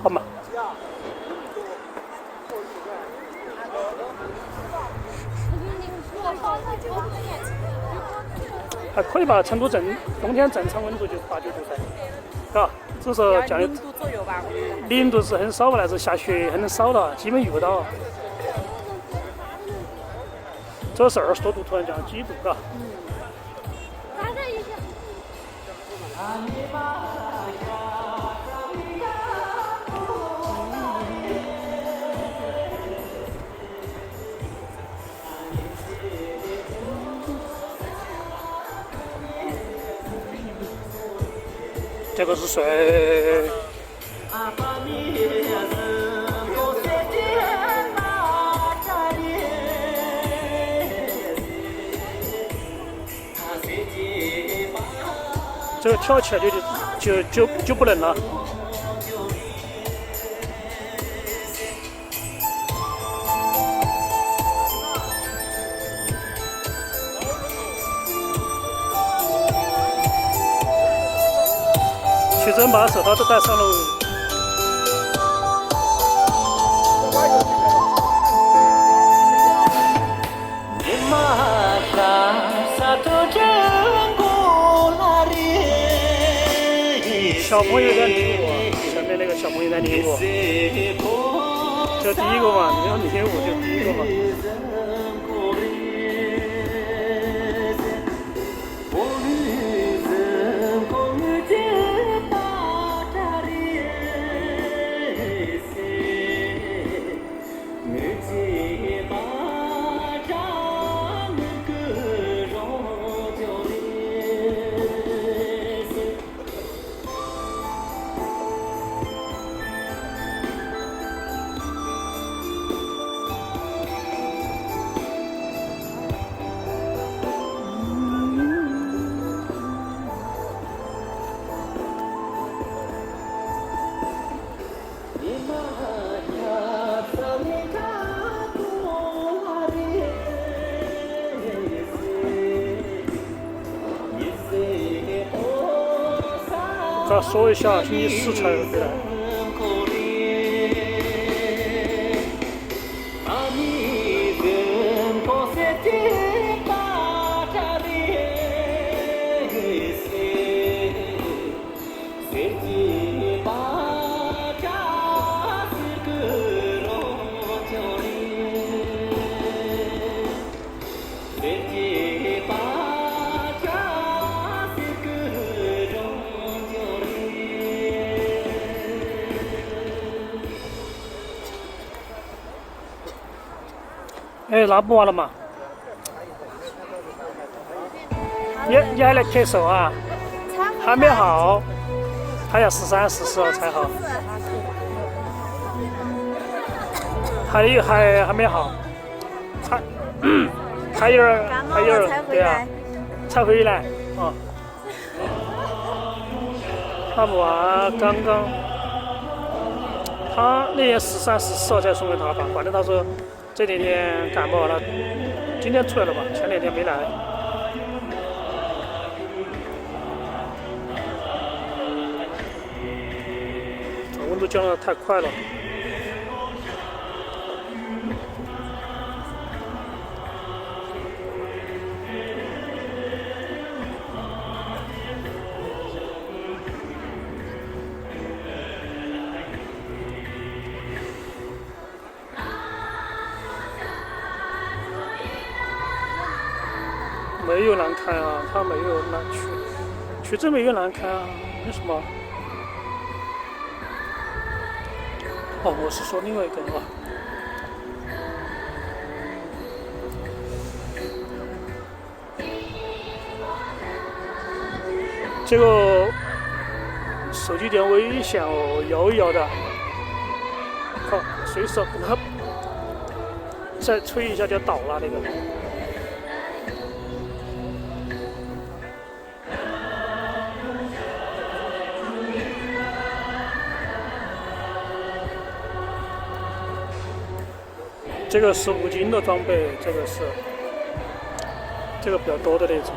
好嘛。还可以吧，成都冬天正常温度就是8、9度噻，嘎，只是降的0度左右吧，我觉得。0度是很少吧，那是下雪很少了，基本遇不到。主要是20多度突然降几度，嘎。这个是水。这个挑起来就不能了。去整把手套都戴上喽。小朋友在听我，前面那个小朋友在听我，这第一个嘛，你要听我就第一个嘛。他说一下，星期4才回来。哎，那不完了嘛？你还来咳嗽啊？还没好，还要13、14才好。还没好，还有点对啊，才回来啊。他不啊，刚刚他那天13、14才送给他吧，反正他说。这两天感冒了，今天出来了吧？前2天没来。温度降得太快了。没有难看啊，他没有难去这没有难看啊，为什么？哦，我是说另外一个啊。这个手机点危险哦，摇一摇的，好，随手给它再吹一下就倒了那个。这个是5金的装备，这个比较多的那种。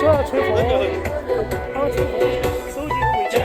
说要吹风，他们吹风，手机不会讲。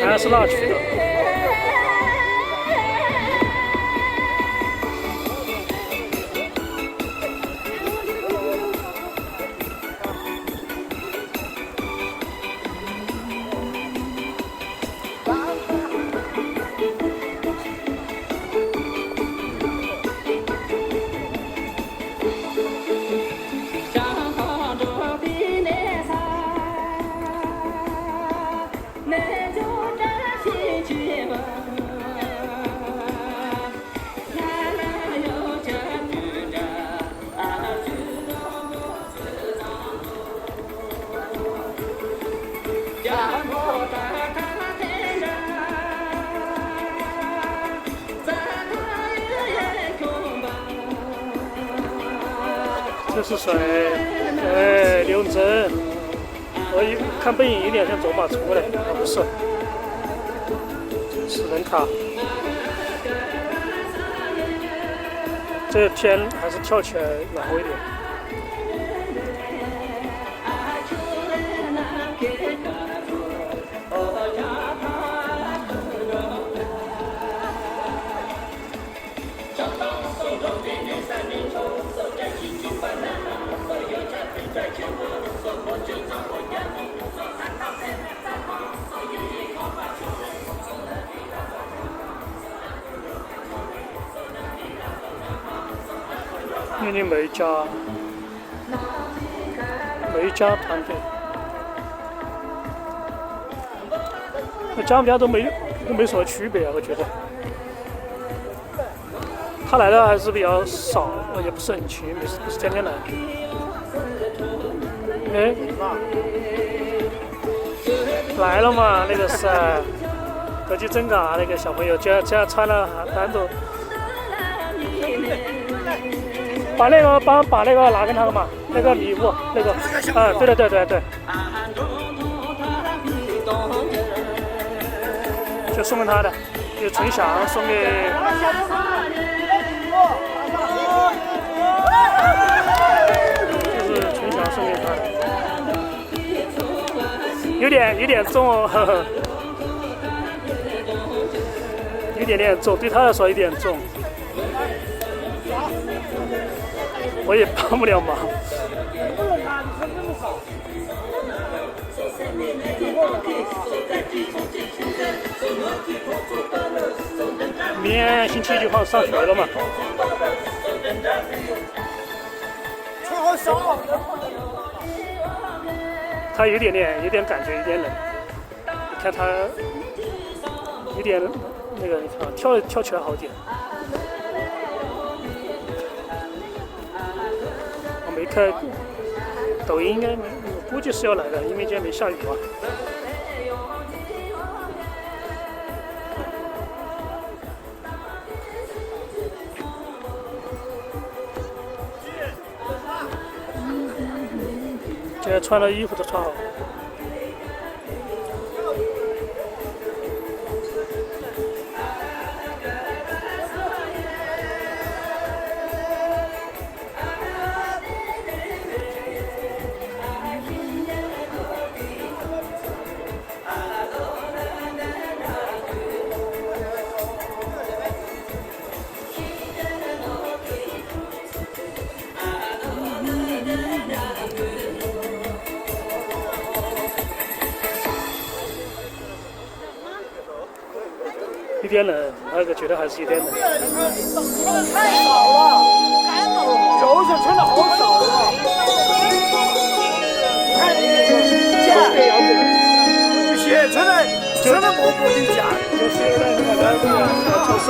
全是那去的。这是谁？哎，刘永珍。我一看背影有点像走马出来，不是，是人卡。这天还是跳起来暖和一点。因为每一家团队，家都没什么区别啊，我觉得。他来的还是比较少，也不是很勤，不是天天来。哎，来了嘛，那个是国际正嘎那个小朋友，这样穿了单独。把那个拿给他了嘛，那个礼物那个啊，对，就送给他的，有纯享送给，就是纯享送给他的，有点重哦，呵呵，有点重，对他来说有点重。我也帮不了忙。明天星期一就放上学了嘛。他有点感觉，有点冷。看他有点那个，跳起来好点。没看抖音，应该估计是要来的，因为今天没下雨嘛。今天穿的衣服都穿好。有点冷，那个觉得还是有点冷。太少了，就是穿的好少啊！你看你这个价，现穿的真的磨不离家，就是有点那个超瘦。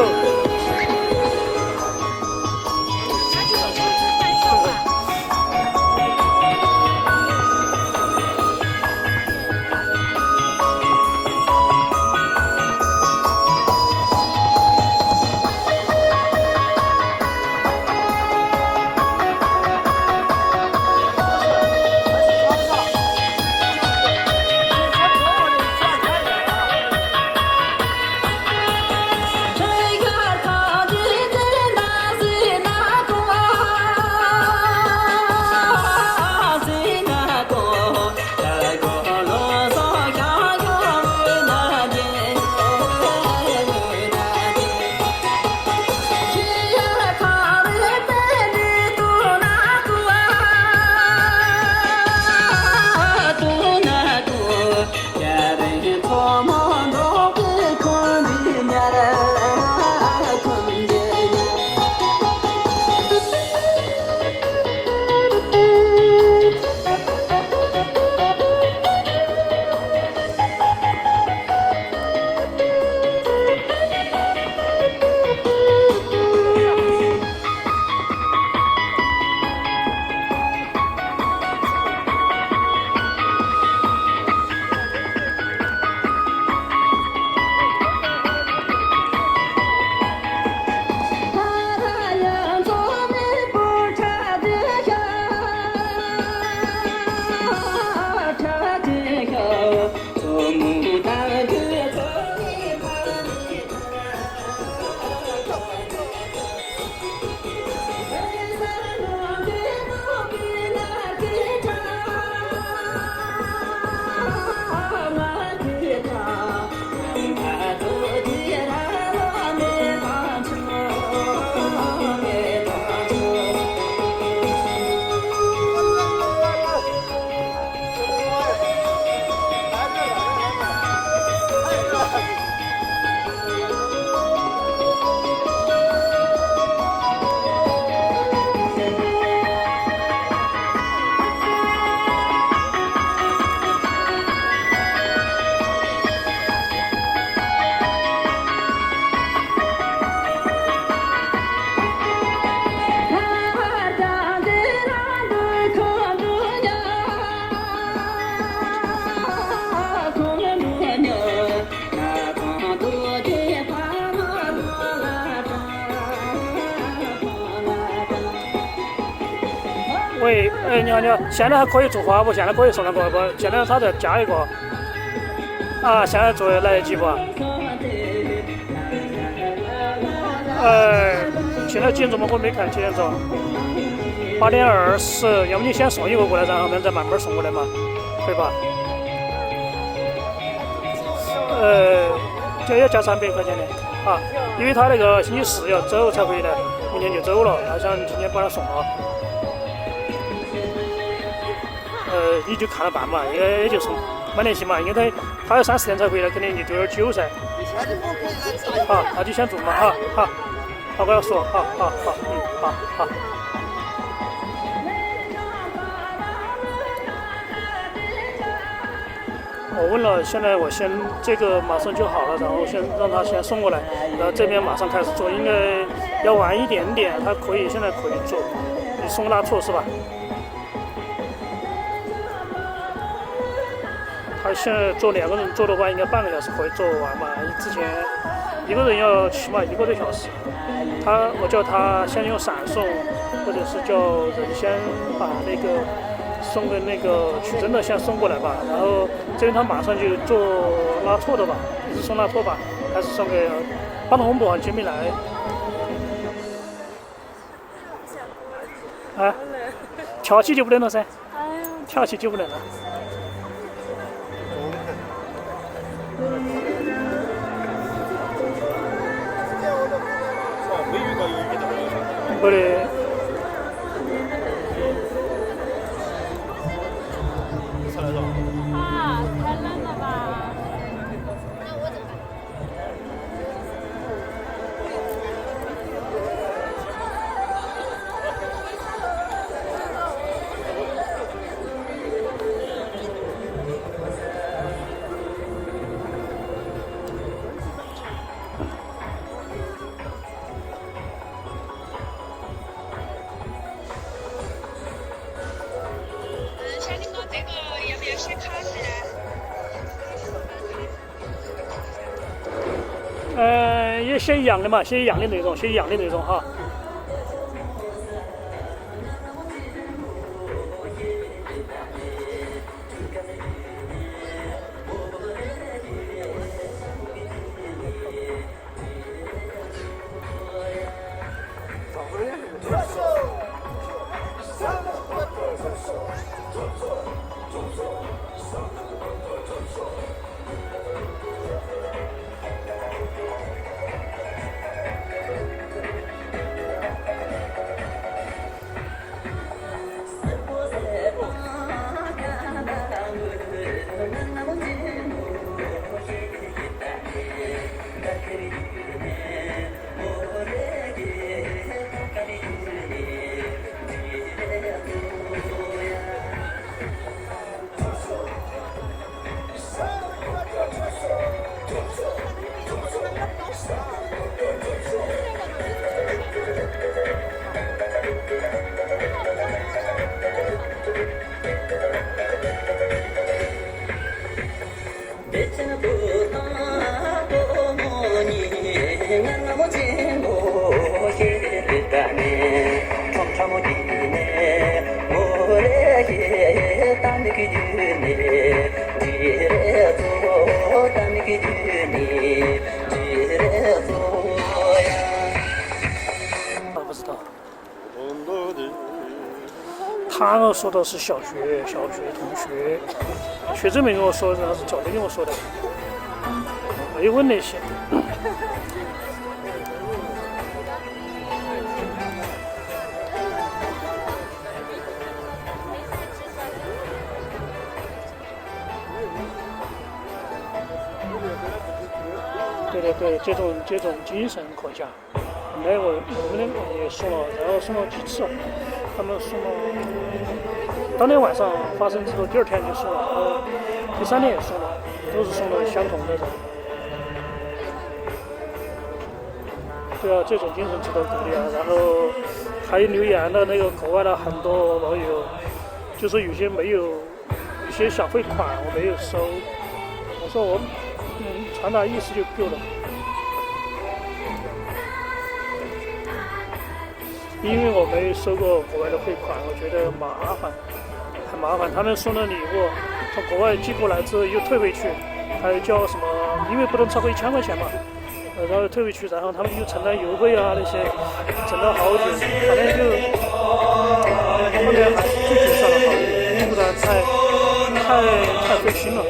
喂，你好，现在还可以做花不？现在可以送两个不？现在他再加一个。啊，现在做来得及不？现在几点钟吗？我没看几点钟。8:20，要不你先送一个过来，然后我们再慢慢送过来嘛，可以吧？这要加300块钱的啊，因为他那个星期4要走才回来，明天就走了，他想今天把他送了。你就看了办嘛，应该也就送，没联系嘛，因为他要3、4天才回来，肯定就有点久噻。好，那就先做嘛，好，我要说，好，好。我问了，现在我先这个马上就好了，然后先让他先送过来，然后这边马上开始做，应该要晚一点点，他现在可以做，你送拉错是吧？他现在做2个人做的话，应该半个小时可以做完嘛。之前1个人要起码1个多小时。我叫他先用闪送，或者是叫人先把那个送给那个取证的先送过来吧。然后这边他马上就做拉错的吧，还是送拉错吧，还是送给帮红博还没来。啊，跳起就不能了噻，跳起就不能了。不的。啊，太冷了吧！写一样的嘛，写一样的内容，写一样的内容哈。不知道。他说的是小学同学，学证没跟我说，然后是教练跟我说的，没问那些。对，这种精神可嘉。那我们两个也送了，然后送了几次，他们送了，当天晚上发生之后，第二天就送了，然后第3天也送了，都是送了相同的人。对啊，这种精神值得鼓励啊。然后还有留言的那个国外的很多网友，就说有些有些小汇款我没有收，我说我传达意思就够了。因为我没收过国外的汇款，我觉得麻烦，很麻烦。他们送了礼物，从国外寄过来之后又退回去，还有交什么，因为不能超过1000块钱嘛，然后退回去，然后他们又承担邮费啊那些，整了好久，反正就后面还是拒绝算了好一点，不然太费心了。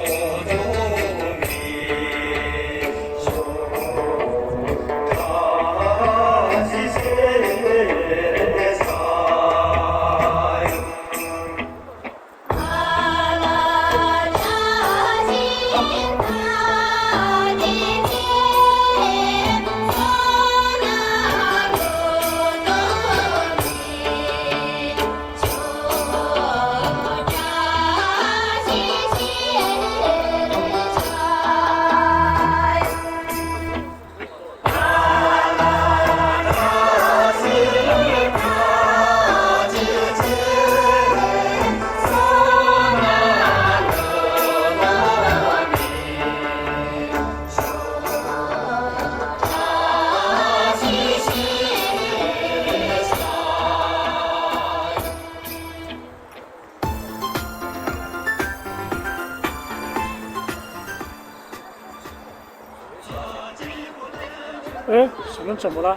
哎，怎么了？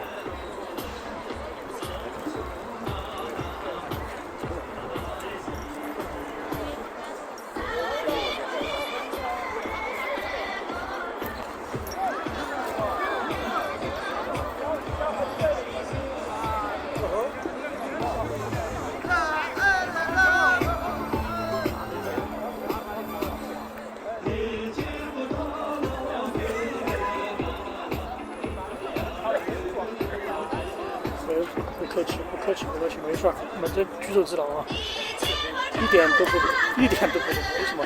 不客气，没事儿，我们这举手之劳啊，一点都不懂，没什么。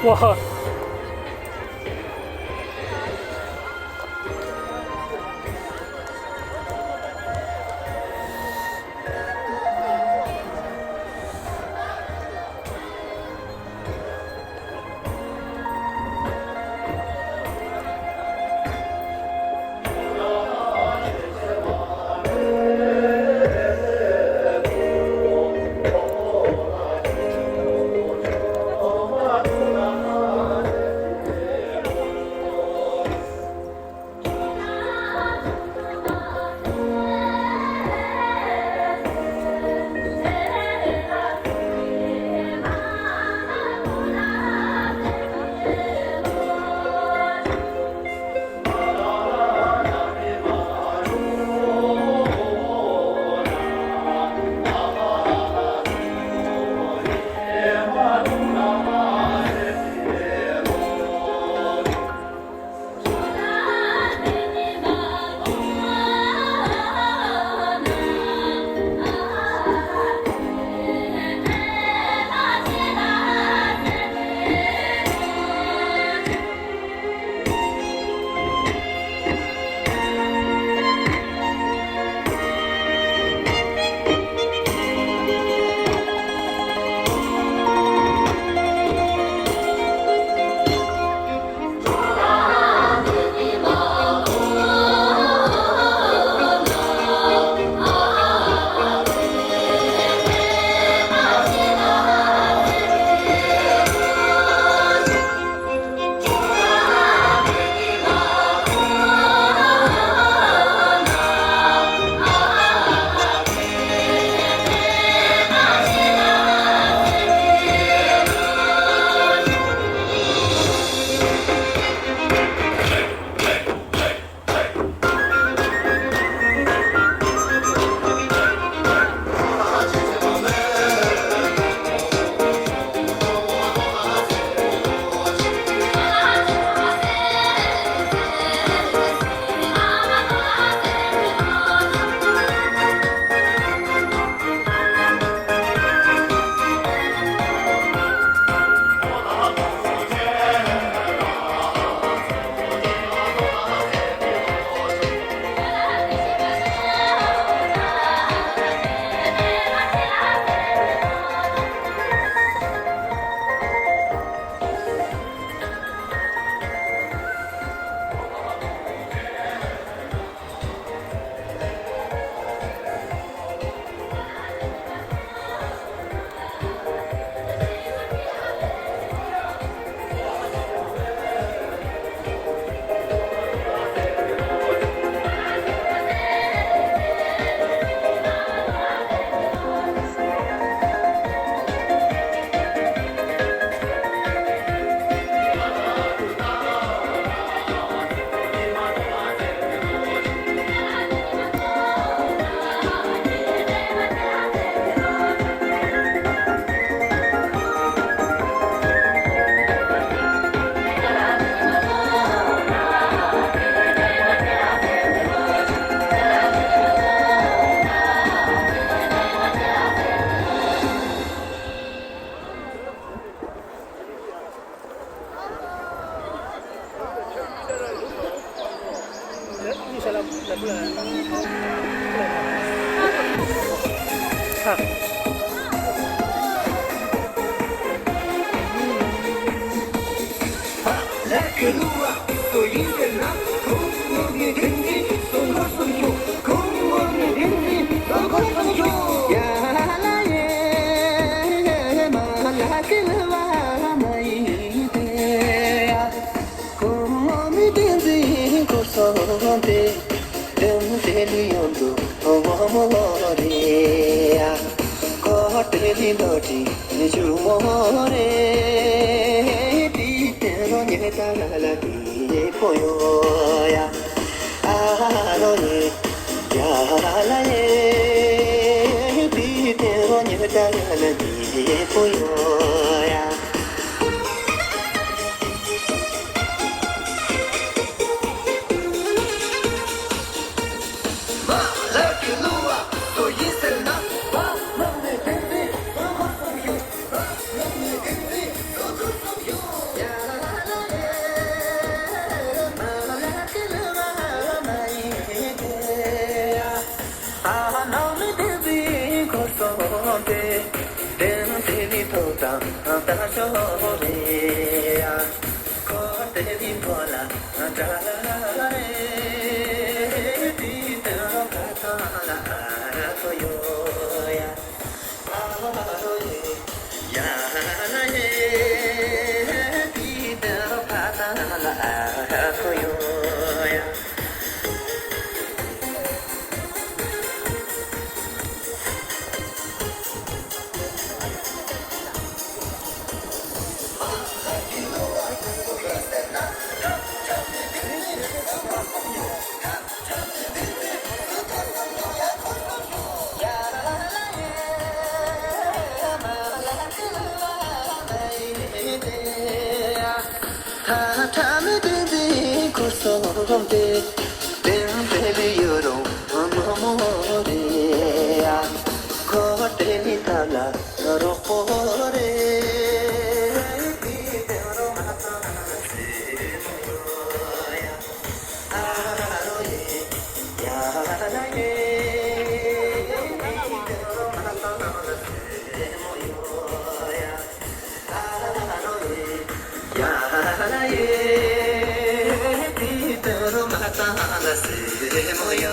哇！你说来不来？看。Hãy subscribe cho kênh Ghiền Mì Gõ để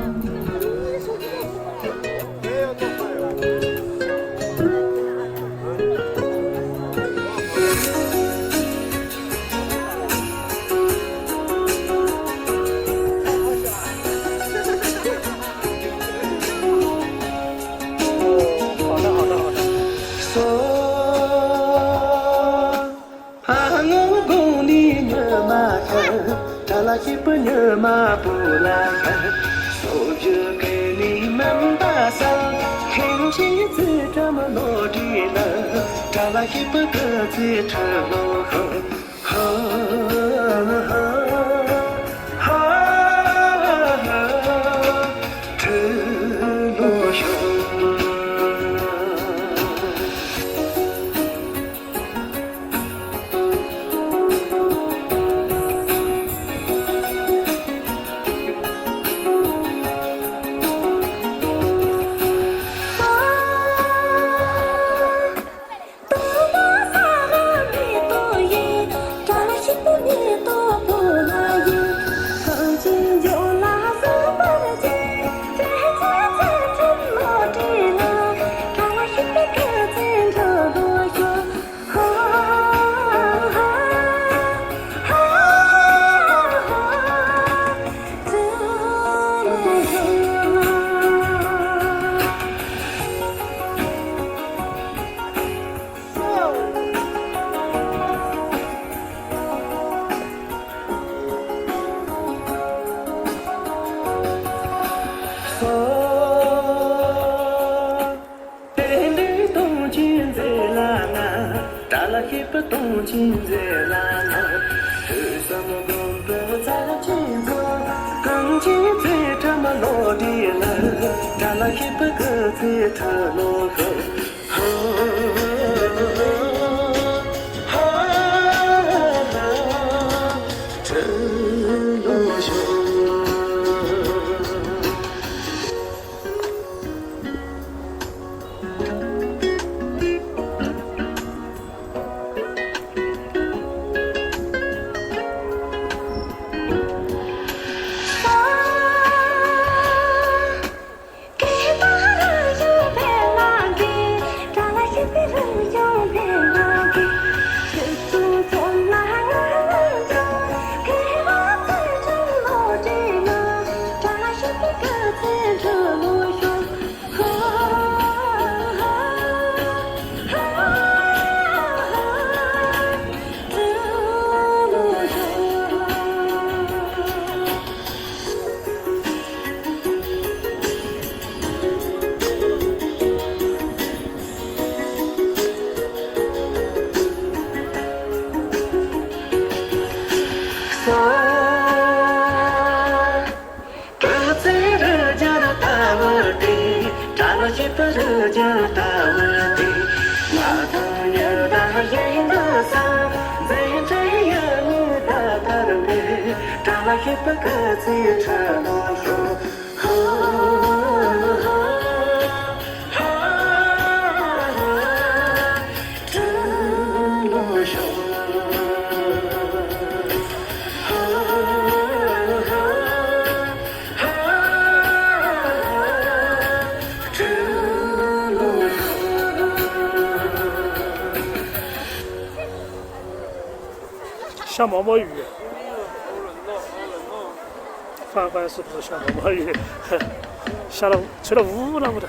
không bỏ lỡ 下毛毛雨，看看是不是下毛毛雨？下了，吹了雾了，我的。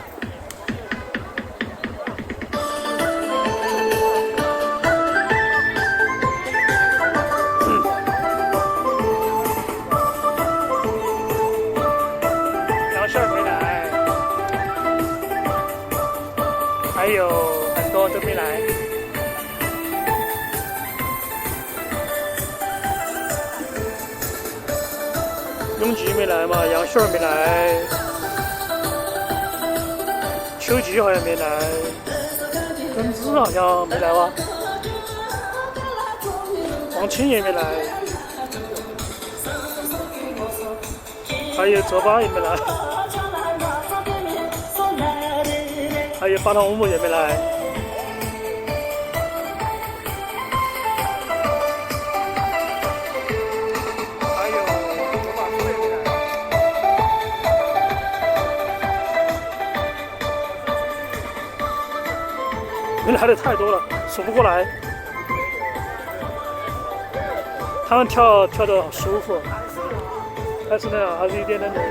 杨杏没来，还有很多都没来。永吉没来嘛，杨杏没来，秋吉好像没来，根子好像没来吧，王青也没来，还有泽巴也没来，还有巴唐木也没来。人来的太多了，数不过来。他们跳得好舒服，还是那样，还是有点冷的，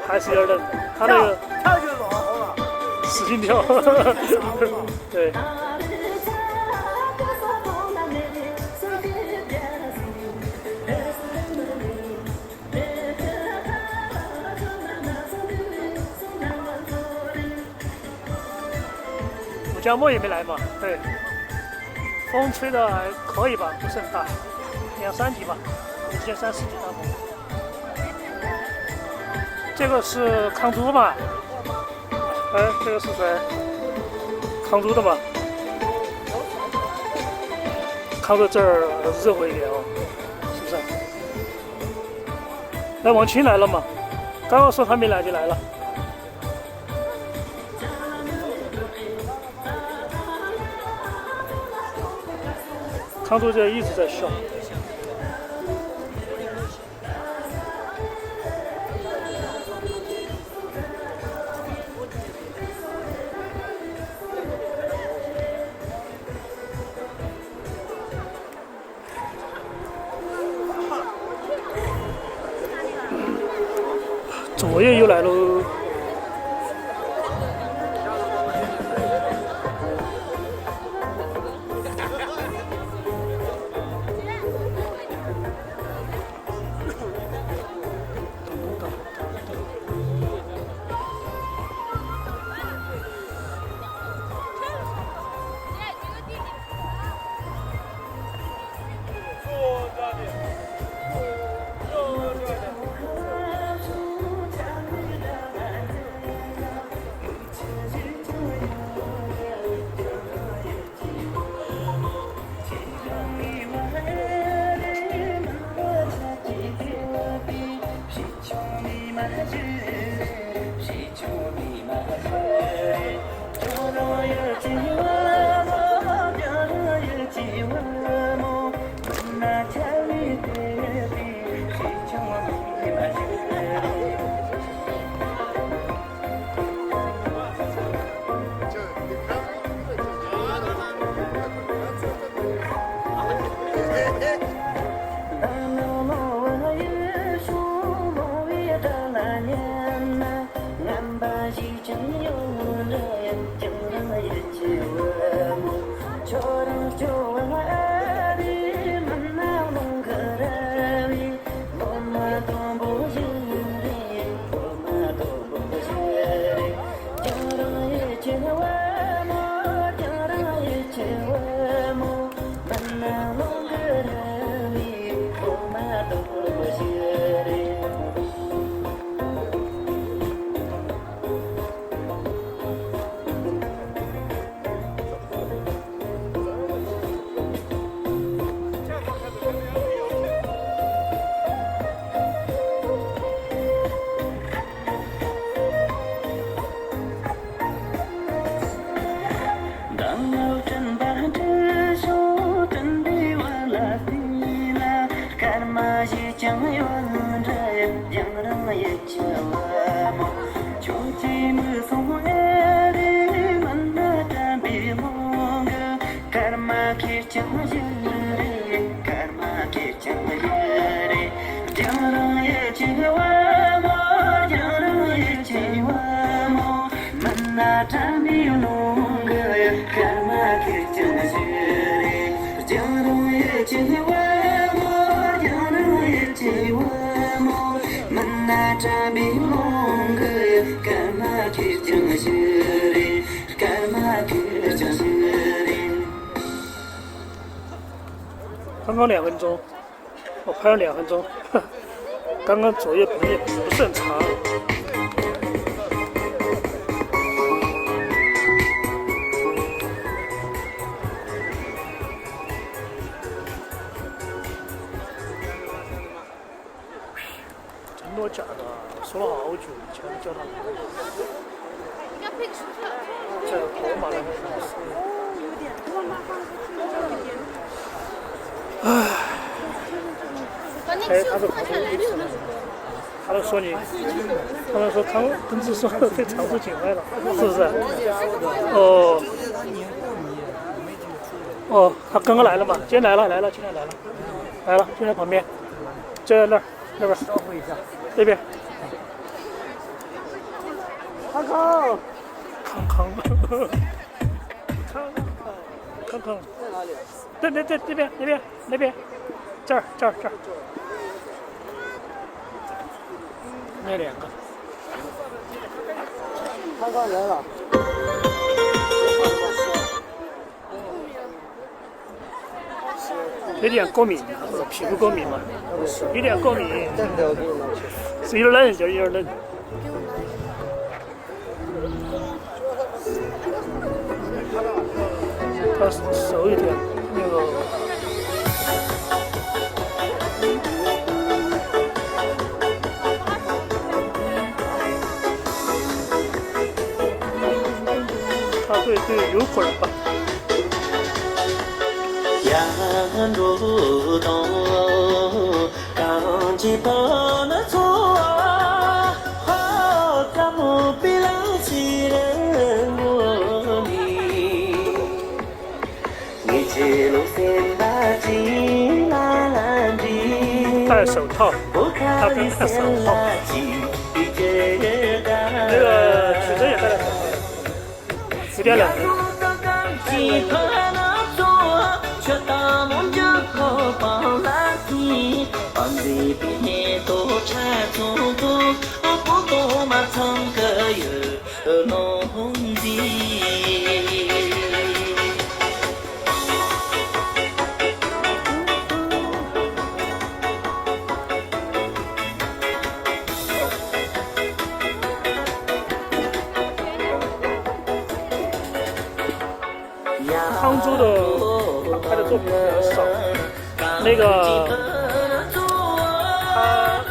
还是有点冷。他那个跳就暖和了，使劲跳，对。江墨也没来嘛，对，风吹的还可以吧，不是很大，2、3级吧，1、3、4级大风。这个是康珠嘛？哎，这个是谁？康珠的嘛？康珠这儿热乎一点哦，是不是？那王青来了嘛？刚刚说他没来就来了。康珠这一直在笑。左右又来喽。刚刚2分钟，我拍了2分钟，刚刚作业本也不是很长。真的假的？说了好久，以前叫他。这头马上唉，哎，他都说你，他们说同志说对长处挺坏了，是不是？哦，哦，他刚刚来了嘛，今天来了，今天来了，就在旁边，就在那边，招呼一下，那边。康，在哪里？对，那边，这儿，那2个。康来了。有点过敏，皮肤过敏嘛，有点过敏，是有点冷，就有点冷。它熟一点，那个。它对有口儿吧。戴手套，他不戴手套。那个曲珍也戴了手套，有点冷。杭州的拍的作品比较少，那个他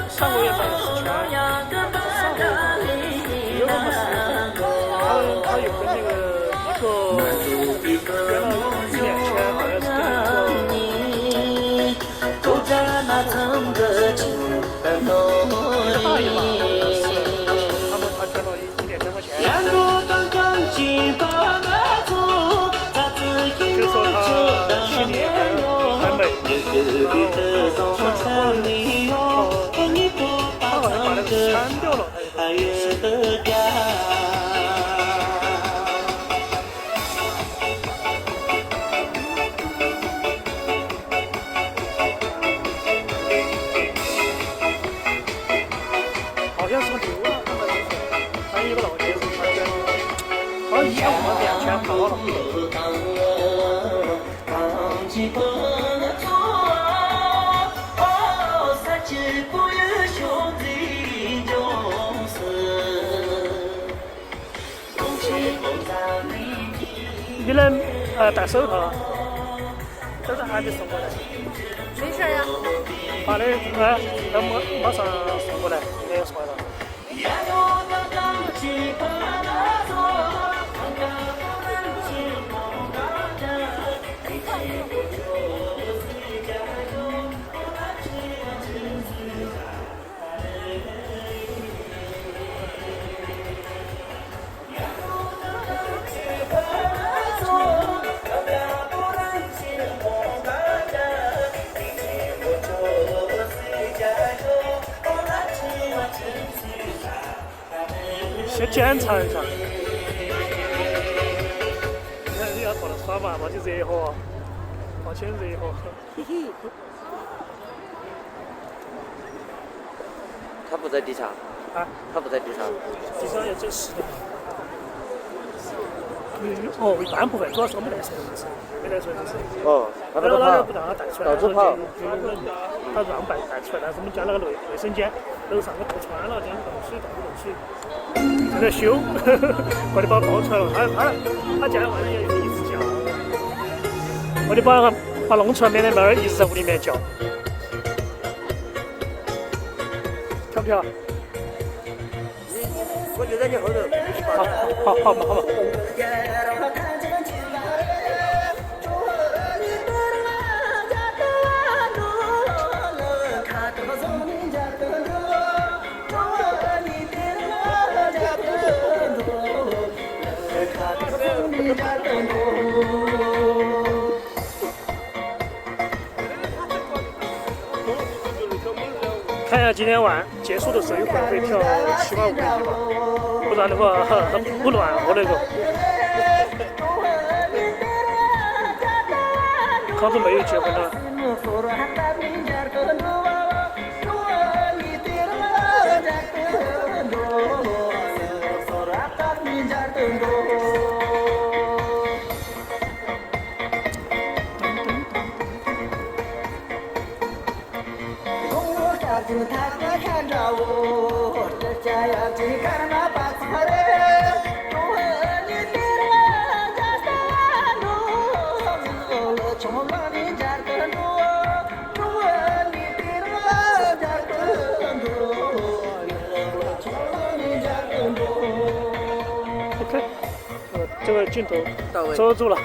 上个月办的4圈，有那么4，他有跟那个一个约了1-2圈，好像是跟一个大爷吧，他捐了1-2千块钱。就说他心里很美，然后他好像把那个删掉了，好像是个牛啊，还有一个老爷子，他捐了，好像1500-2000跑了。你能戴手套，但是还没送过来。没事呀。好的，等马上送过来，没有送来了。先检查一下。你看你要过来耍嘛，把你热火，抱歉热火。他不在地下。啊？他不在地上。地上要走10的。哦，一般不会，主要是我们带绳子，没带绳子。哦，他那个老跑人不让他带出来，到处跑。他让带出来，但是我们家那个卫生间楼上都破穿了，这样漏水正在修，我得把他抱出来了。他今天晚上要一直叫，我得把他弄出来，免得妹儿一直在屋里面叫。飘不飘？我就在你后头。好嘛。看一下今天晚结束的时候会不会跳起码5个亿吧，不然的话不暖和那个。康子没有结婚了。OK， 这个镜头遮住了。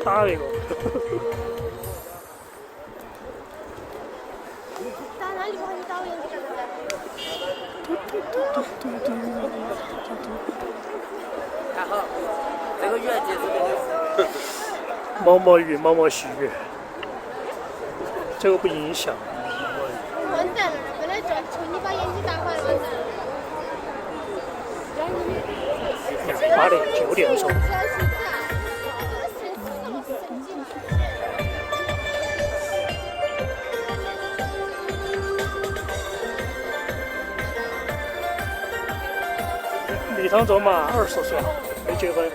打一个。打哪里帮你导演去了？还好，这个雨还结束的。毛毛雨，毛毛细雨，这个不影响。完蛋了，本来求你把眼睛打坏了，完蛋了。 8点9点钟。李汤卓嘛，20岁，没结婚。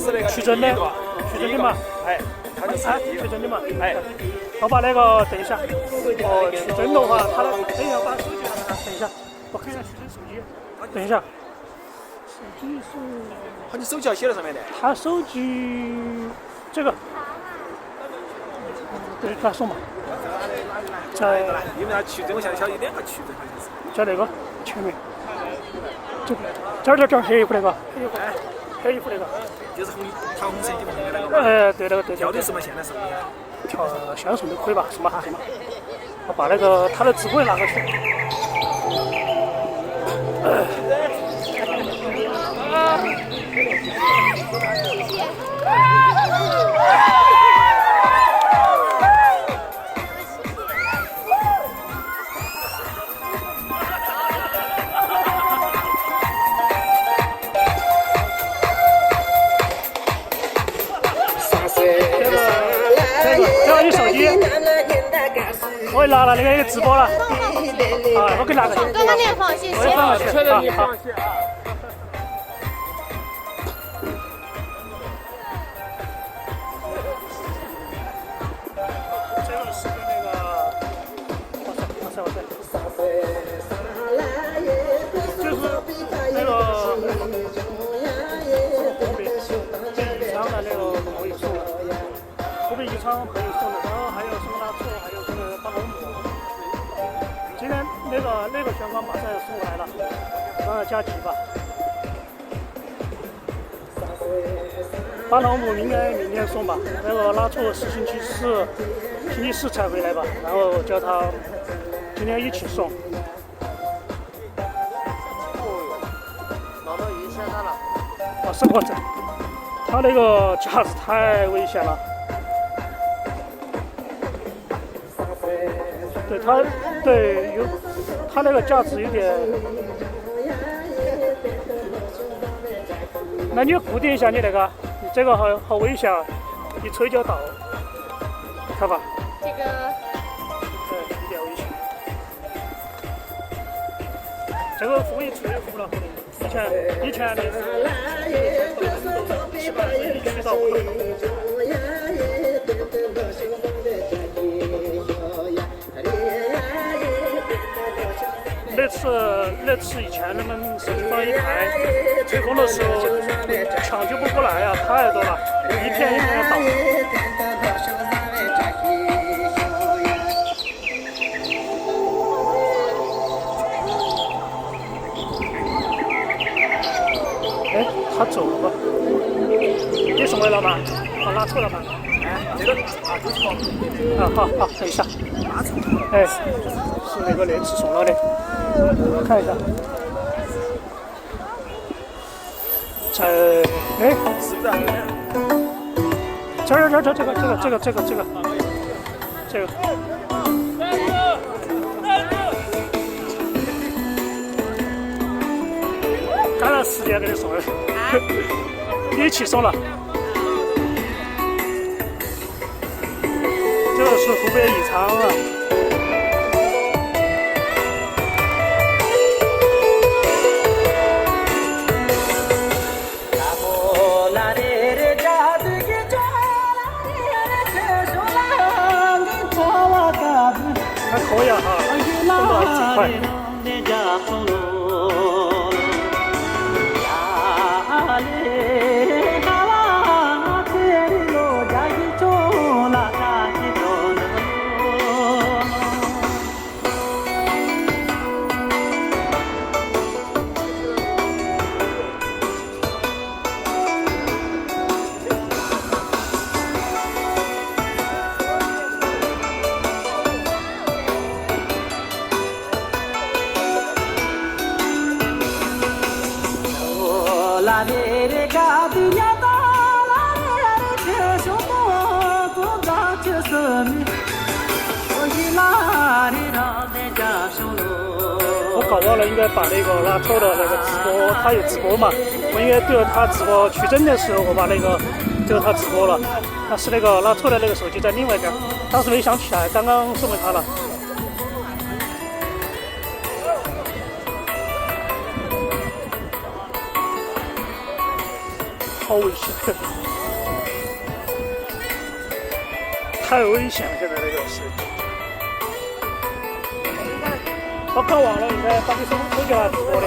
是那个取真的嘛，哎，他就是取真的嘛，哎，我把那个等一下，哦，取真的话，他的等一下把手机拿来，等一下，我看一下取真手机，等一下，手机是，好，你手机要写在上面的。他手机这个，对，他送嘛，在因为他取真，我现在晓得有2个取真，好像是。在那个前面，这黑衣服那个，黑衣服那个，就是调红色衣服的那个嘛。对那个对。调的什么？现在是么？调现在送都可以吧？什么还行吧？我把那个他的直播拿过去。这个你手机，我拿了那个直播了，我给拿个。刚刚那放谢谢。我也放确认你放下。这个是那个，哇塞，就是那个湖北宜昌的那个朋友送的，湖北宜昌朋友送的，然后还有什么拉醋，还有这个巴龙姆。今天那个宣传马上要送过来了，让它加急吧。巴龙姆应该明天送吧，那个拉醋是星期四才回来吧，然后叫他今天一起送。老了晕现在了。啊，生活证，他那个驾驶太危险了。对，他那个驾驶有点。那你固定一下你那个，你这个好危险，一吹就倒，看吧。这个。有点危险。这个风一吹呼了后面，以前那个基本上一吹到不了。那次以前他们手机放一排，吹风的时候抢救不过来呀，太多了，一片一片倒。哎，他走了吧？你送来了吗？我拿错了吗？这个就是好。好，等一下。哎，是那次送了的，我看一下。哎，是不是？这个。赶上时间给你送的，一起送了。这个是湖北宜昌啊。还可以啊哈，送的还挺快。我搞忘了，应该把那个拉臭的那个直播，他有直播嘛？我应该对着他直播取证的时候，我把那个对着他直播了。但是那个拉臭的那个手机在另外一边，当时没想起来，刚刚送给他了。好危险，太危险了！现在那个是。我搞忘了，应该把你手机拿直播的，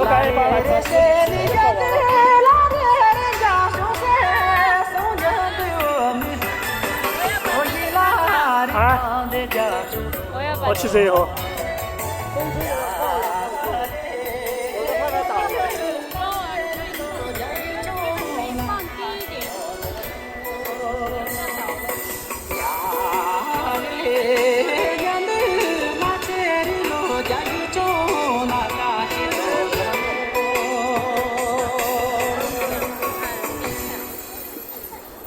我该把那个手机搞忘了。啊！我骑车以后。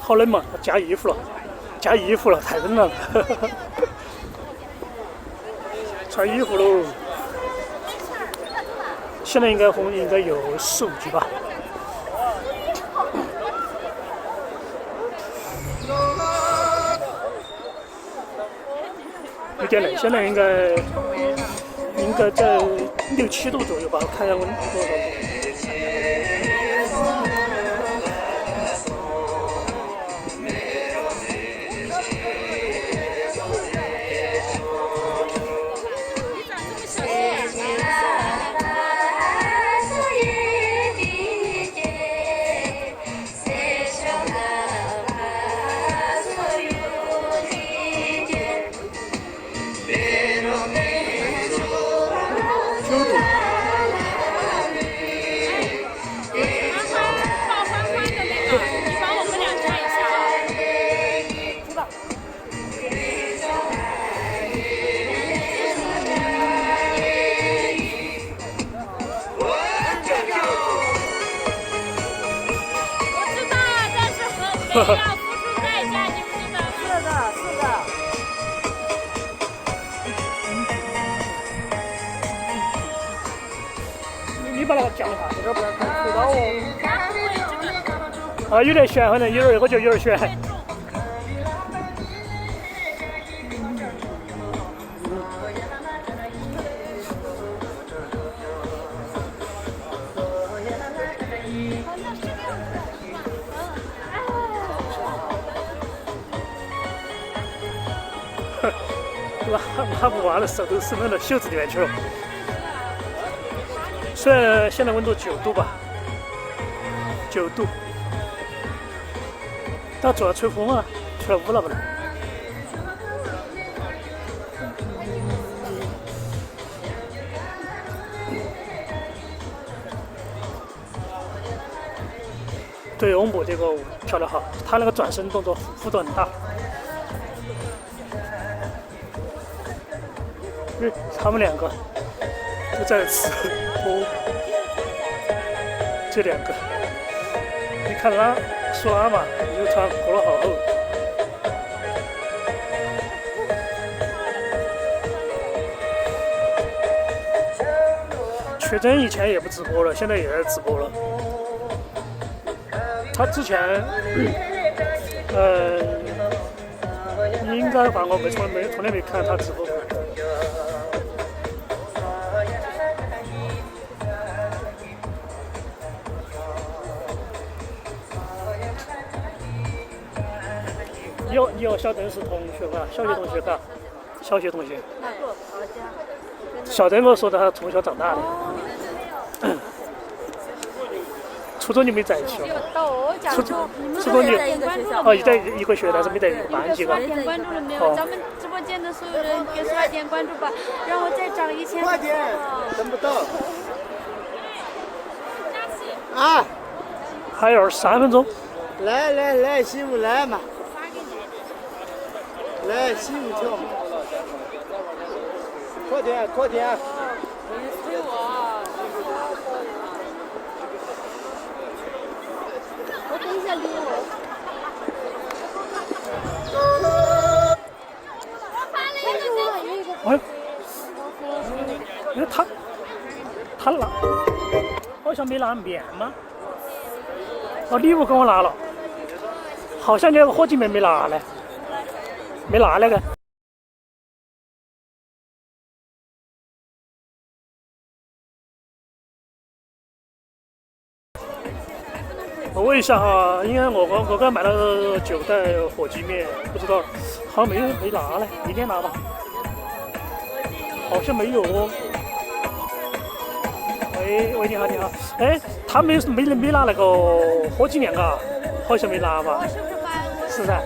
好冷嘛，加衣服了，加衣服了，太冷了，穿衣服喽。现在风应该有15级吧。有点冷，现在应该在6、7度左右吧，看一下温度多少度。要付出代价，你不知道？是的，是的。你把那个降一下，这个不然推到我。啊，有点悬，反正我觉得有点悬。拉不完了，手都伸到了袖子里面去了。虽然现在温度9度吧，9度，但主要吹风啊，吹了雾了不能。对，翁博这个跳得好，他那个转身动作幅度很大。他们2个都在吃播，这2个，你看他刷嘛，又穿活了好厚。薛真以前也不直播了，现在也在直播了。他之前，应该吧，我从来没看他直播过。你有小邓是同学吧？小学同学吧？小学同学。小邓跟我说的，他从小长大的。初中就没在一起了。初中就在一个学，但是没在一个班级吧。关注了没有？咱们直播间的所有人给刷点关注吧，让我再涨1000。快点，等不到。啊！还有3分钟。来，媳妇来嘛。来，媳妇跳嘛。快点。我等一下理我。哎，因为他拿，好像没拿面吗？哦，礼物给我拿了，好像那个火鸡面没拿呢，没拿那个。我也一下哈，因为我刚买了9袋火鸡面，不知道好像没拿嘞，明天拿吧。好像没有哦。喂，你好。哎，他没拿那个火鸡面啊，好像没拿吧？是噻。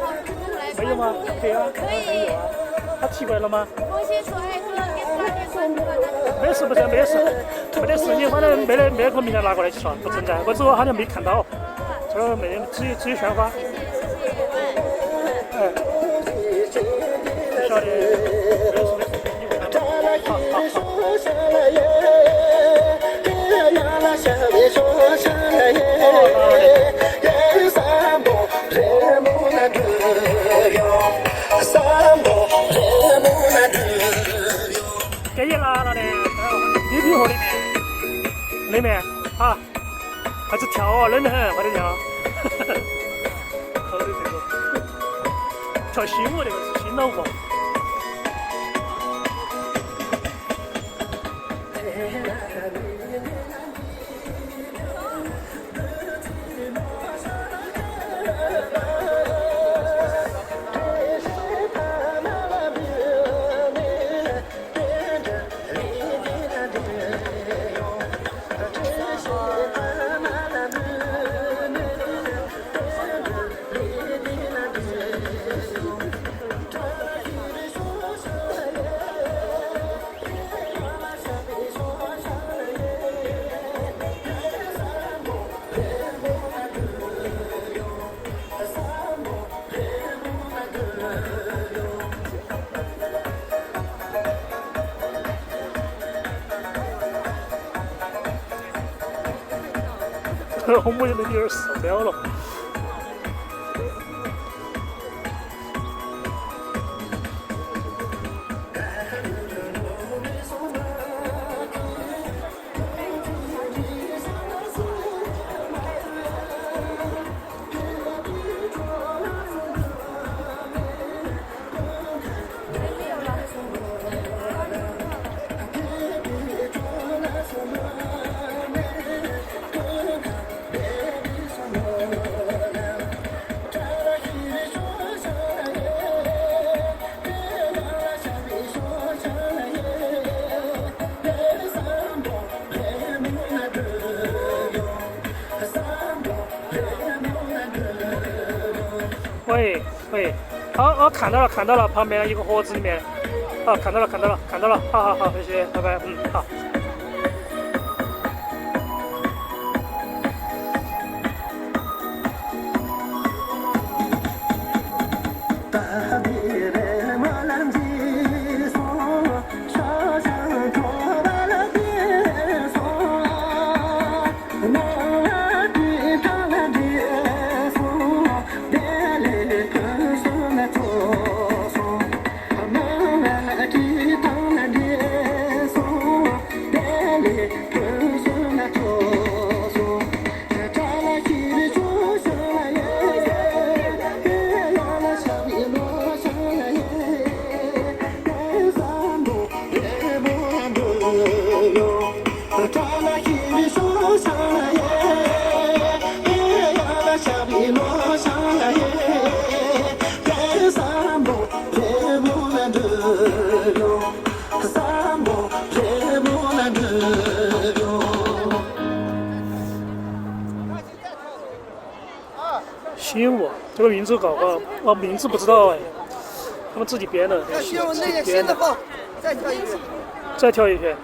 没有吗？可以啊。可以有啊。他提过来了吗？没事，没得事，你反正没得给我明天拿过来就算，不存在。我只好像没看到，这儿没人，只有鲜花。哎，不晓得，没事，你问他。好。给你拿了的，一瓶河里面啊，还是跳啊，冷得很，快点跳，好的这个，跳新舞那个是新老婆。红木有点死掉了。喂，好，看到了，旁边一个盒子里面，好，看到了，好，谢谢，拜拜，好。新舞，这个名字搞个，我名字不知道哎，他们自己编的。新的放，再跳一遍。再跳一遍，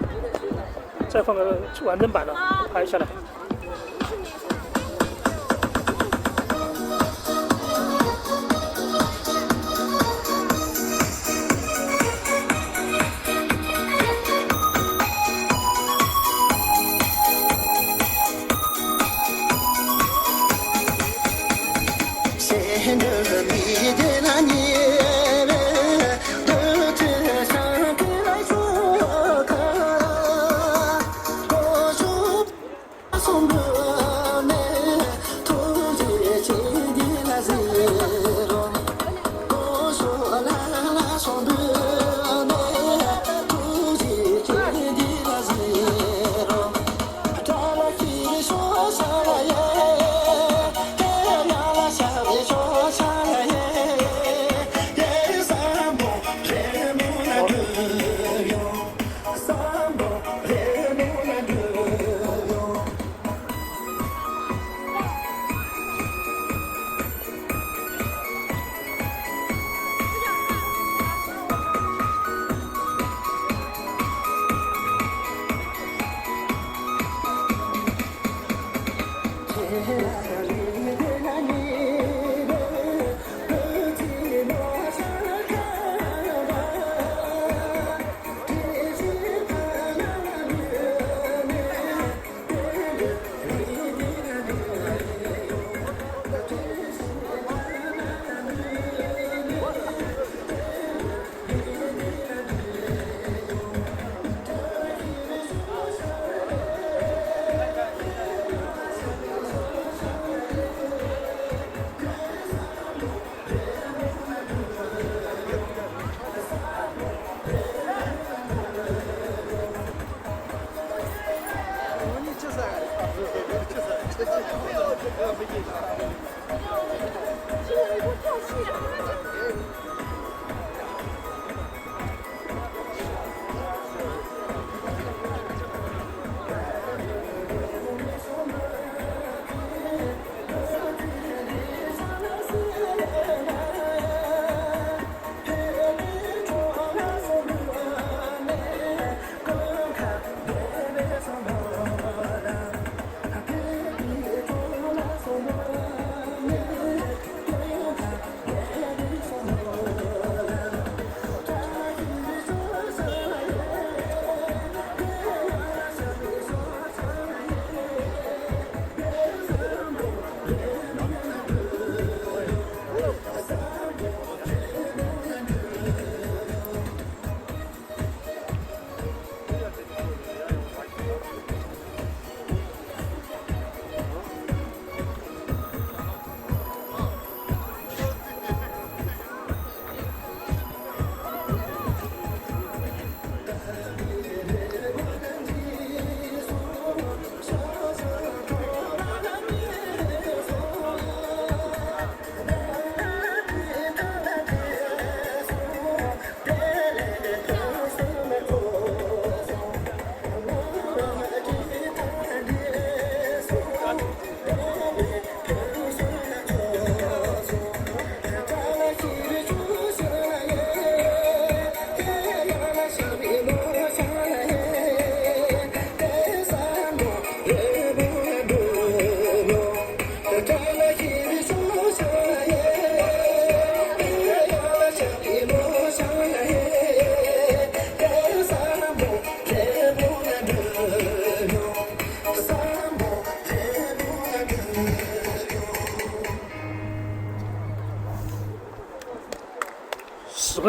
再放个完整版的，拍下来。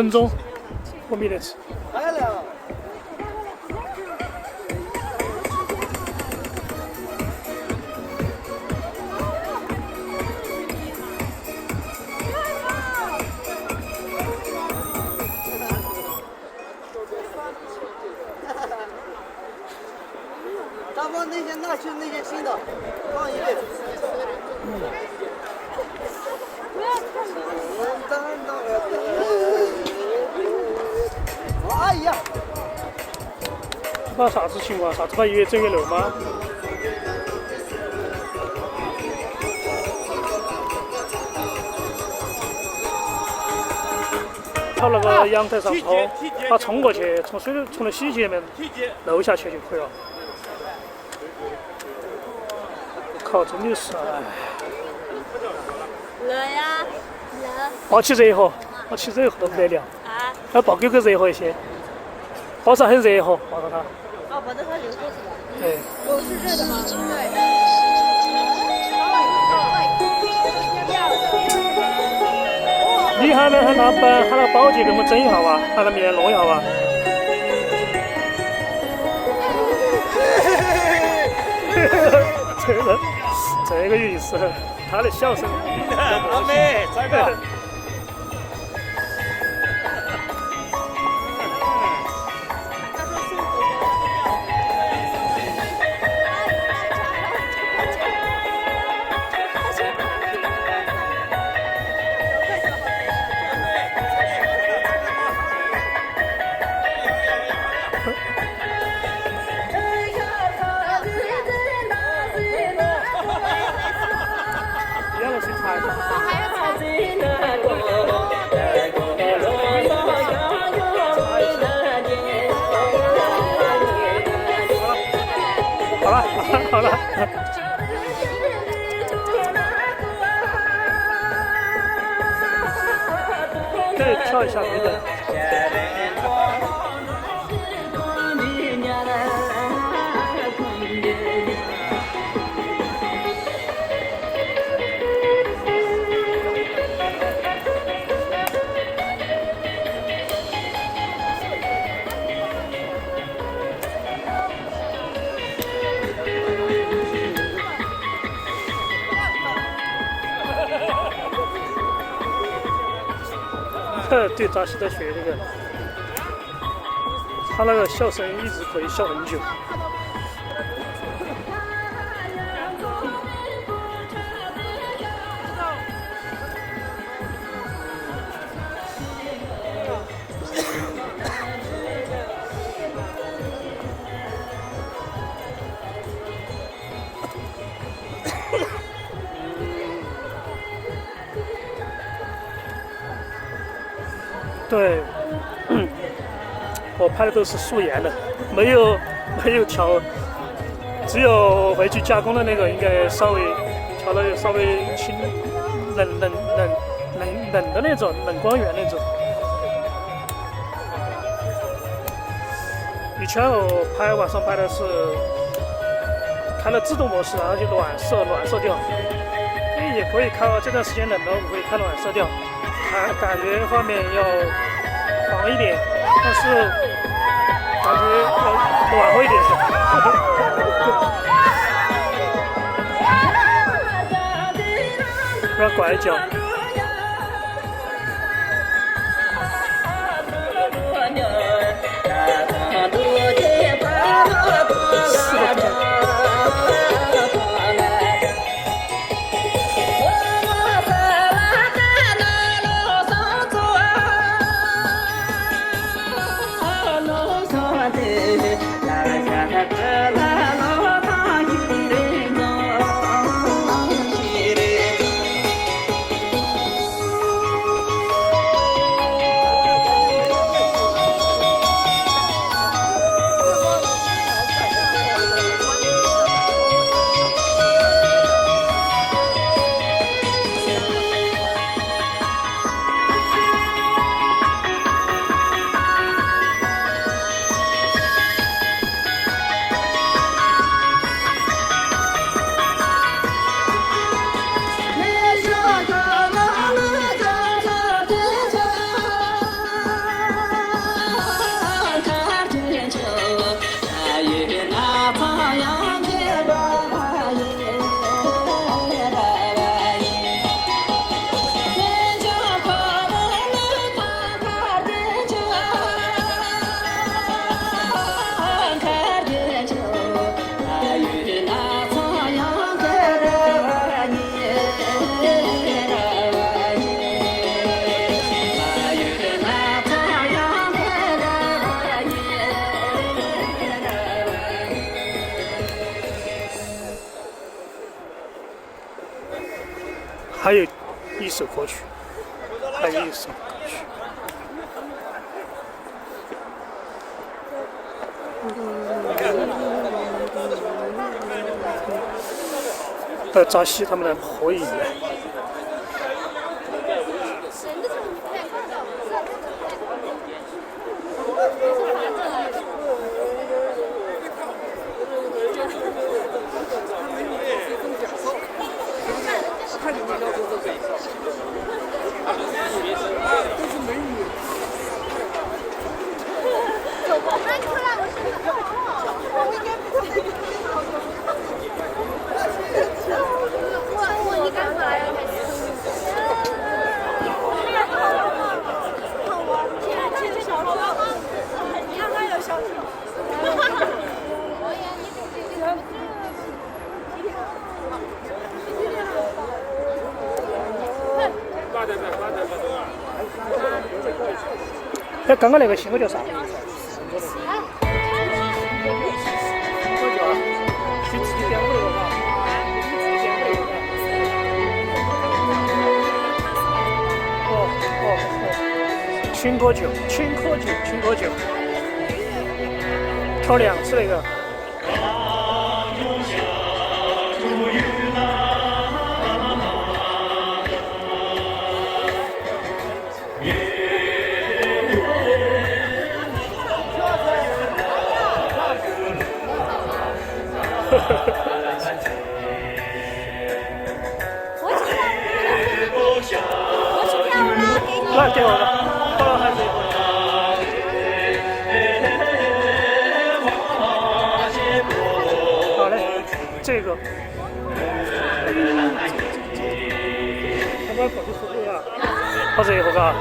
分钟，我没得吃。来了。咱把那些拿去那些新的，放一边。哎呀！那啥子情况？啥子把越整越漏吗？朝那个阳台上冲，他冲过去，从那洗洁门漏下去就可以了。靠，真的是哎。热呀，热。抱起热河，抱起热河都不得了。啊。要抱给个热河些，抱上很热河，抱到它。哦，抱到它热河是吧？对。狗是热的吗？对。你喊那保洁给我们整一下哇，喊那面弄一下哇。这个意思，他的笑声。阿妹，这个。好了。可以跳一下别的。对，扎西德学那个，他那个笑声一直可以笑很久。对，我拍的都是素颜的，没有调，只有回去加工的那个应该稍微调的稍微清冷的那种冷光源那种。以前我晚上拍的是开了自动模式，然后就暖色调，也可以开，这段时间冷了我可以开暖色调。感觉画面要黄一点，但是感觉要暖和一点。不要拐角。还有一首歌曲，还有一首歌曲。扎西他们来合影。哎，刚刚那个新歌叫啥？去自己编过那个吧，自己编过那个。哦，青稞酒，青稞酒，调2次那个。来给我吧，后来还是好嘞，这个。他把跑去说对呀，跑这以后嘎，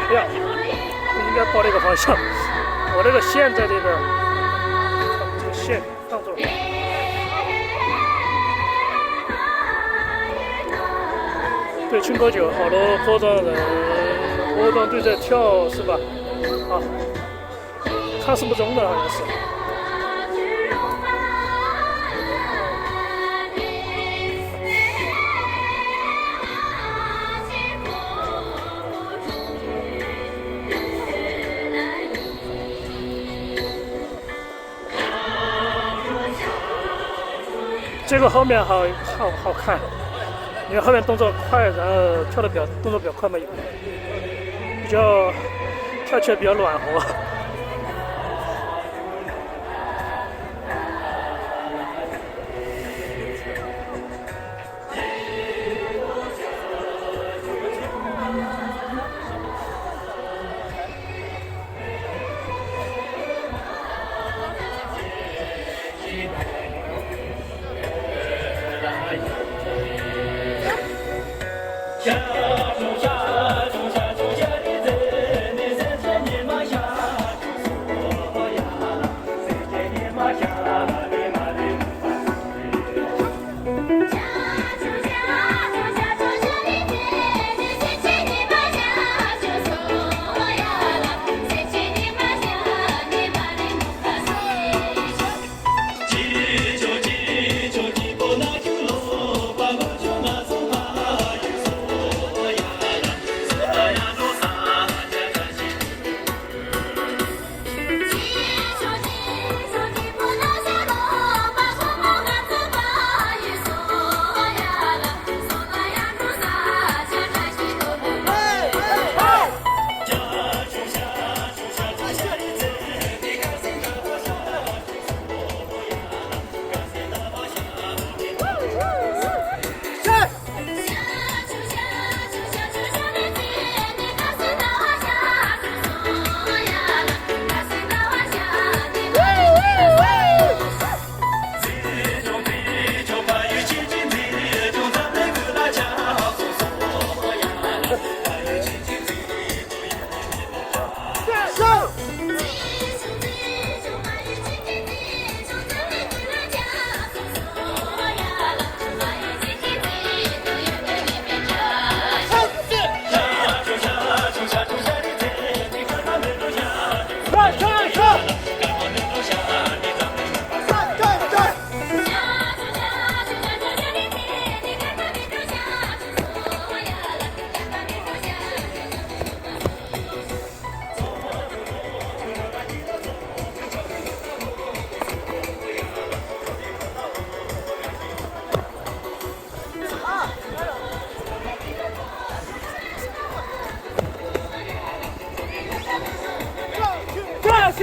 哎呀，应该跑那个方向，我那个线在这个线放住了。对，青稞酒，好多服装队在跳是吧？啊，看什么钟的好像是。这个后面好看，因为后面动作快，然后跳的动作比较快嘛，比较跳起来比较暖和。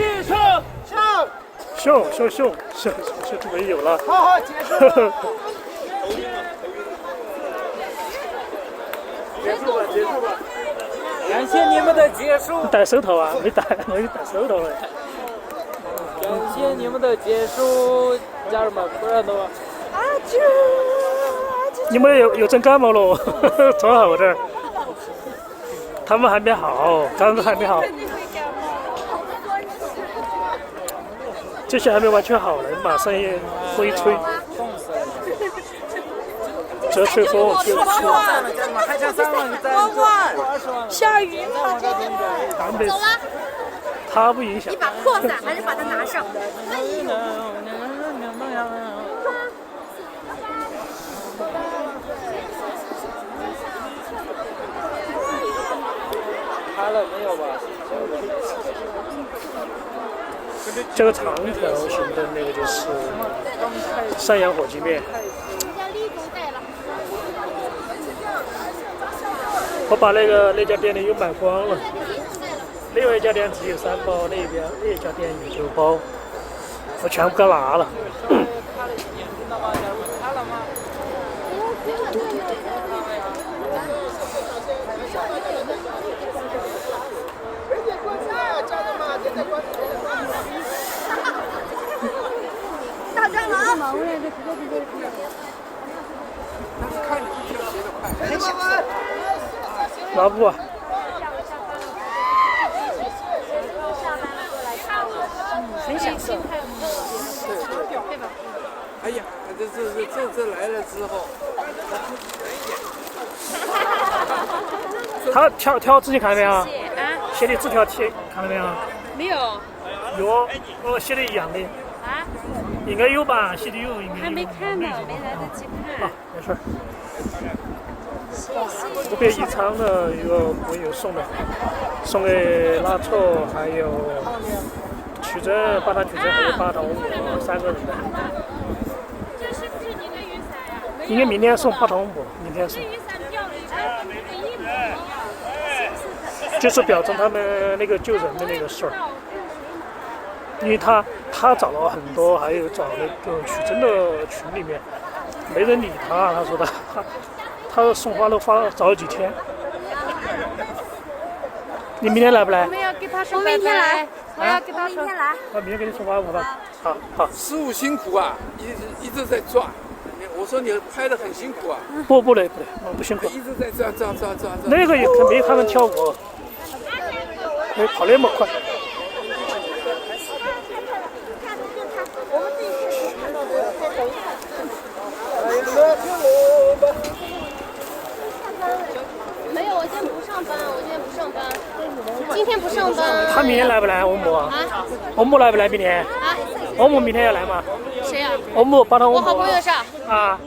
起上秀，这没有了。好，结束了。结束吧。感谢你们的结束，戴手套啊？没戴手套嘞。感谢你们的结束，家人们，不然的话，你们有真感冒了，坐后点儿。他们还没好，刚刚还没好。这些还没完全好呢，马上也风一吹，这吹风就吹。还想3万下雨了。走了。它不影响。你把破伞还是把它拿上。开了没有吧？这个长条形的那个就是山羊火鸡面。我把那家店里又买光了，另外一家店只有3包，那家店有9包，我全部给拿了。大蟑螂。拿不啊？很享受。哎呀，这来了之后，他条之前看到没有？写的纸条贴看到没有？没有。有，写的一样的。啊？应该有吧？写的有，应该有。还没看呢，没来得及看。啊，没事儿。湖北宜昌的一个朋友送的，送给拉错还有曲珍、巴糖曲珍还有巴糖我3个人的。这是不是你的雨伞呀？应该明天送巴糖红果，明天送。雨伞掉了，一模一样。就是表彰他们那个救人的那个事儿，因为他找了很多，还有找那个曲珍的群里面，没人理他，他说他送花都发了找了几天。你明天来不来？我们要给他说拜拜。我要给他说。明天来。我明天给你送花吧。好。师傅辛苦啊，一直在转。我说你拍的很辛苦啊。不累，我不辛苦。一直在转。那个也没他们跳过，没跑那么快。没有，我今天不上班，今天不上班。他明天来不来？欧姆啊？欧姆来不来明天？啊？欧姆明天要来吗？谁呀？欧姆，巴糖欧姆。我好朋友是。啊。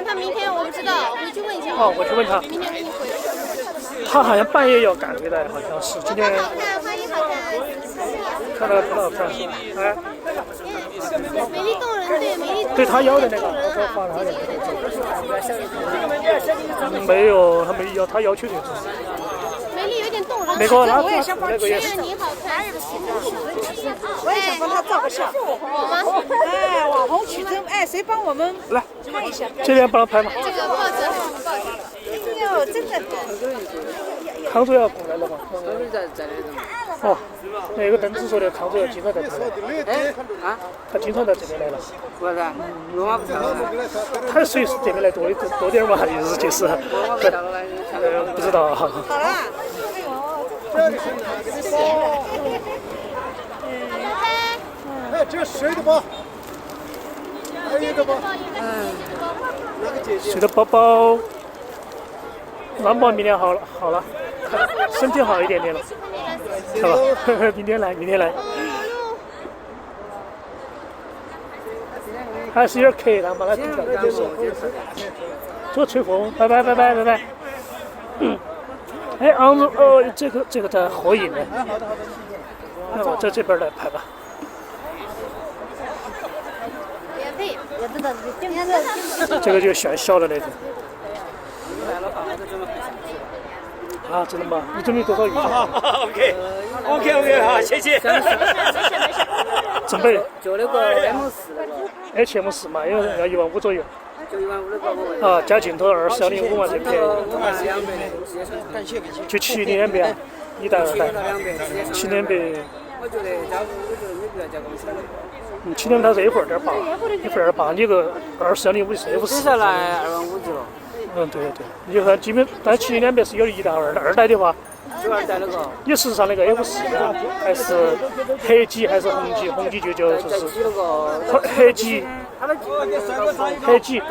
他明天我不知道，回去问一下。哦，我去问他。明天给你回。他好像半夜要赶回来，好像是今天。花艺好看。看到挺好看，哎。美丽动人，对美丽。对他要的那个，我发了。没有，他没要，他要求的。美丽有点动人。那个他那个也是。你好看。我也想帮他照个相。我吗？哎，网红曲珍，哎，谁帮我们来看一下？这边帮他拍嘛。这个抱着。哎呦，真的。康州要过来了嘛？在哦，那个邓子说的，康州要经常在这来。他经常在这边来了。不是，罗马不晓得。他随这边来多点嘛，意思就是，不知道。好了。哎，这是谁的包？还有一个包。谁的包包？蓝宝明天好了，身体好一点点了，是吧？明天来。还是有点渴，他把它顶掉就是。做吹风，拜拜。哎，昂着这个在合影呢。那我在这边来拍吧。这个就选笑的那种。啊，真的吗？你准备多少预算？ OK，好，谢谢。准备就那个 HM4嘛，要15000左右。就15000的搞不啊，加镜头2205嘛，最便宜。 5万是200的，直接上传。就720啊，一代2代。720。我觉得没必要加工钱。 720它是 F2.8，你个2205是 F4。接下来25000了。对，你看基本，但720是有1代2代的话，就2代那个。你实际上那个 F4还是黑机还是红机？红机就是黑机。 黑机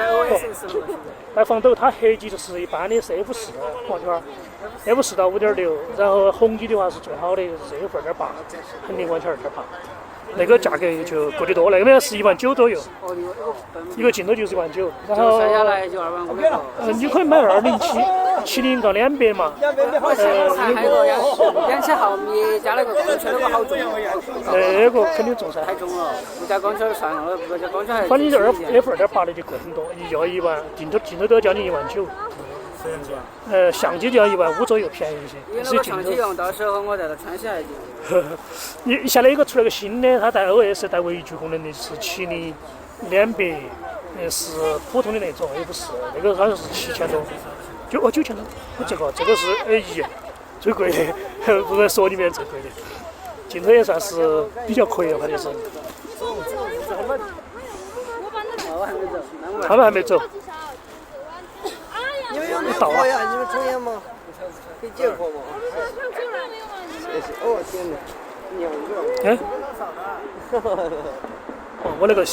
带防抖，它黑机就是一般的是 F4黄圈，F4到5.6，然后红机的话是最好的是 F2.8，恒定光圈2.8，那个价格就贵得多，那个是19000左右，一个镜头就是19000，然后算下来就25000。你可以买2070杠200嘛，还有个2000毫米加那个光圈那个好重，那个肯定重噻，太重了，不加光圈算了，不加光圈还。反正这F2.8的就贵很多，要1万，镜头都要将近19000。 相机就要15000左右，便宜一些。因为那个相机用，到时候我带它穿起来就。你现在有个出了个新的，它带 OS 带微距功能的是70-200，是普通的那种 F4，那个好像是7000多，9000多。这个是 A1，最贵的，不是说里面最贵的。镜头也算是比较可以了，反正是。他们还没走。 你们有到啊呀？你们抽烟吗？可以借火吗？谢谢。哦天哪，哎，哦，我那个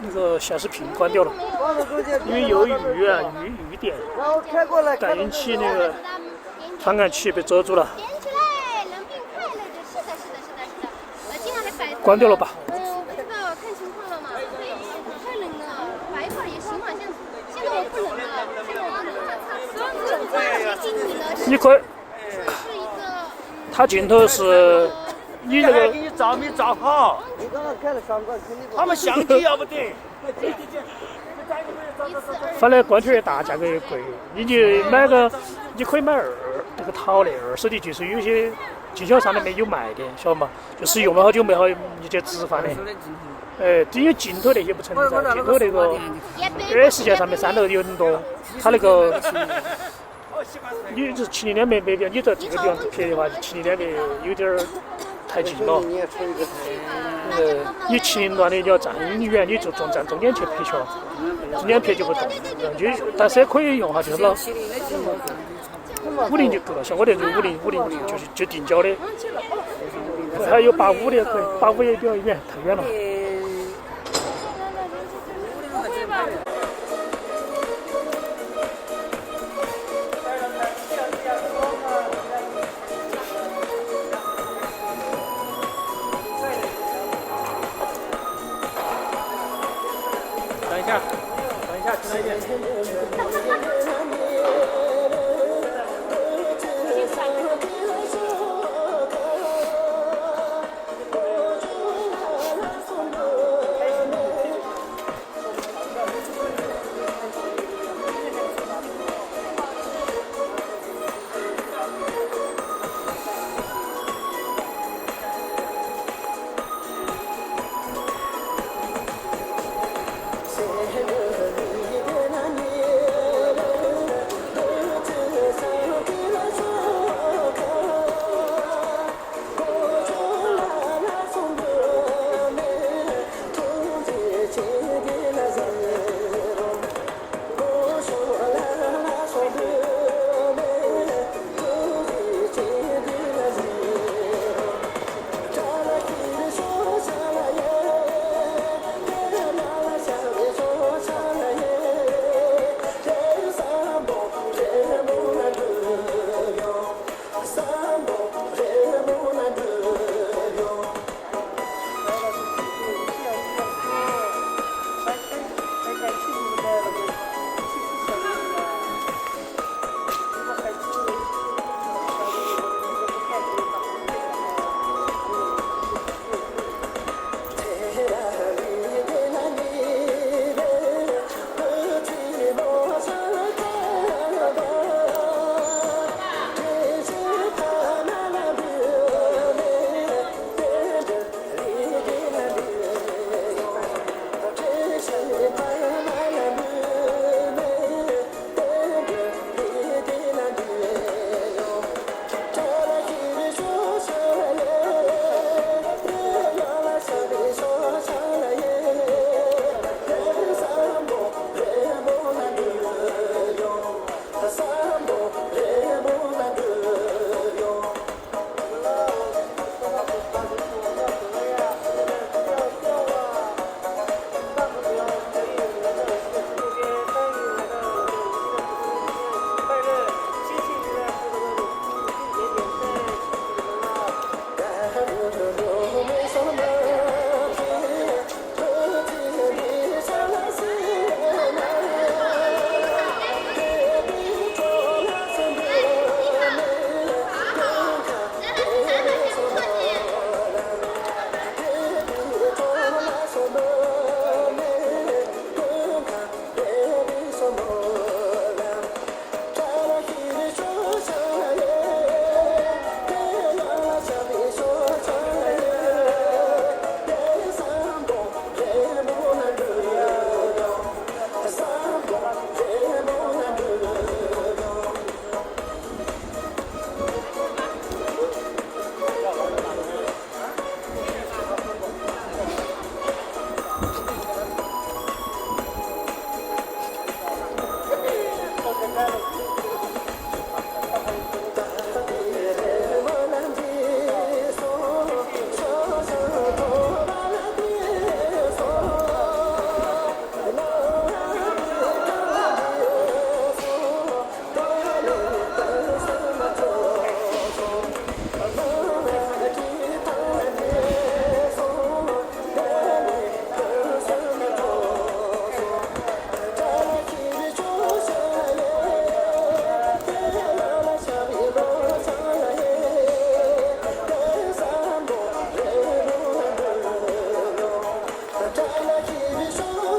那个显示屏关掉了，因为有雨点，感应器那个传感器被遮住了，点起来，冷冰快乐着，是的。今晚的白。关掉了吧？我不知道，看情况了嘛。太冷了，白一会儿也行嘛，现在我不冷了，现在我不冷了。你可以，它镜头是，你那个。给你照没照好？你刚刚开了相关，肯定不。他们相机要不得。反正光圈越大，价格越贵。你就买个，你可以买那个淘的2手的，就是有些经销商那边有卖的，晓得嘛？就是用了好久没好，你去置换的。因为镜头那些不存在，镜头那个世界上面3楼有很多，它那个。你这70-200没必要，你在这个地方拍的话，70-200有点太近了。你70段的你要站你远，你就站中间去拍球，中间拍就不动，但是也可以用哈，就是老50就够了，像我这种50就定焦的，还有85的可以，85也比较远，太远了。等一下，去那边。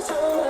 走。